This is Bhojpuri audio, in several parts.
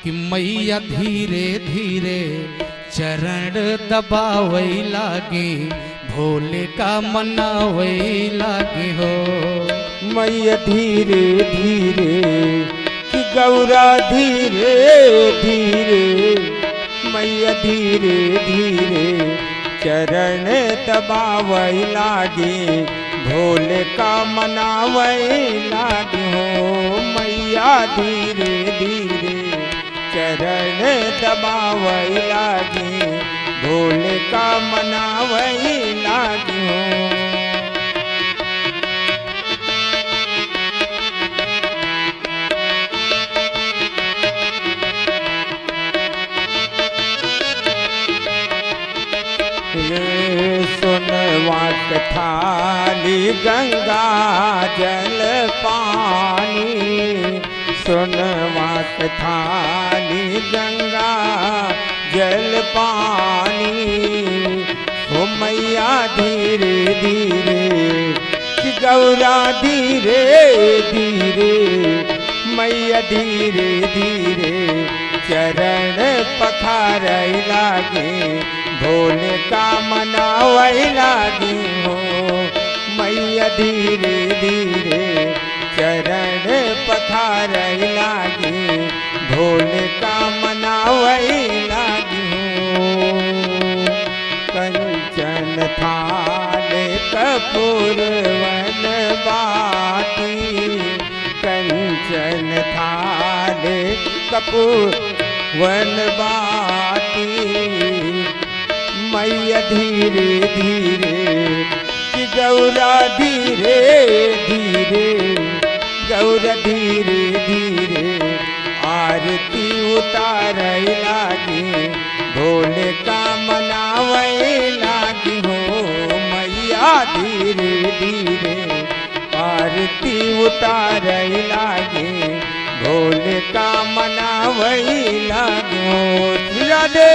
कि मैया धीरे धीरे चरण दबावई लागे, भोले का मनावई लागे हो। मैया धीरे धीरे कि गौरा धीरे धीरे, मैया धीरे धीरे चरण दबावई लागे, भोले का मनावई लागे हो। मैया धीरे धीरे चरण दबावई लागे, भोले का मनावई लागे हो। सुनवात थाली गंगा जल पानी, सुनवात थाली गंगा जल पानी। ओ मैया धीरे धीरे कि गौरा धीरे धीरे, मैया धीरे धीरे चरण पखारई लागे, भोले का मनावई लागे हो। मैया धीरे धीरे चरण पखारई लागे, भोले का मनावई लागे हो। कंचन थाले कपूर वन बाती, कंचन थाले कपूर वन बाती। मैया धीरे धीरे कि गौरा धीरे धीरे, गौरा धीरे धीरे आरती उतारई लागे, भोले का मनावई लागे हो। मैया धीरे धीरे आरती उतारई लागे, भोले का मनावई लागे हो। राधे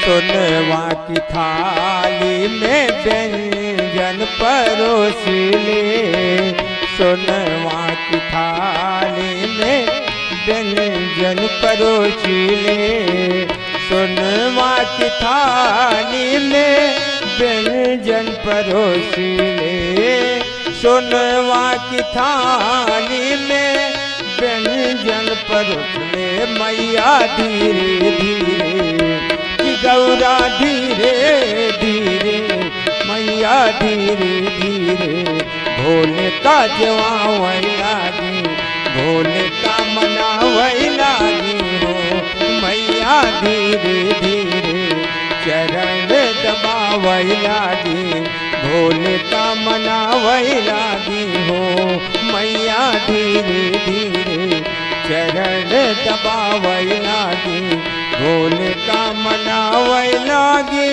सुनवा की थाली में व्यंजन परोस ले, सुनवा की थाली में व्यंजन परोस ले, सुनवा की थाली में व्यंजन परोस ले, सुनवा की थाली में व्यंजन परोस ले। मैया धीरे धीरे कि गौरा धीरे धीरे, मैया धीरे धीरे भोले का जवावई लागे, भोले का मनावई लागे हो। मैया धीरे धीरे चरण दबावई लागे, भोले का मनावई लागे हो। मैया धीरे धीरे चरण दबावई लागे, भोले का मनावई लागे।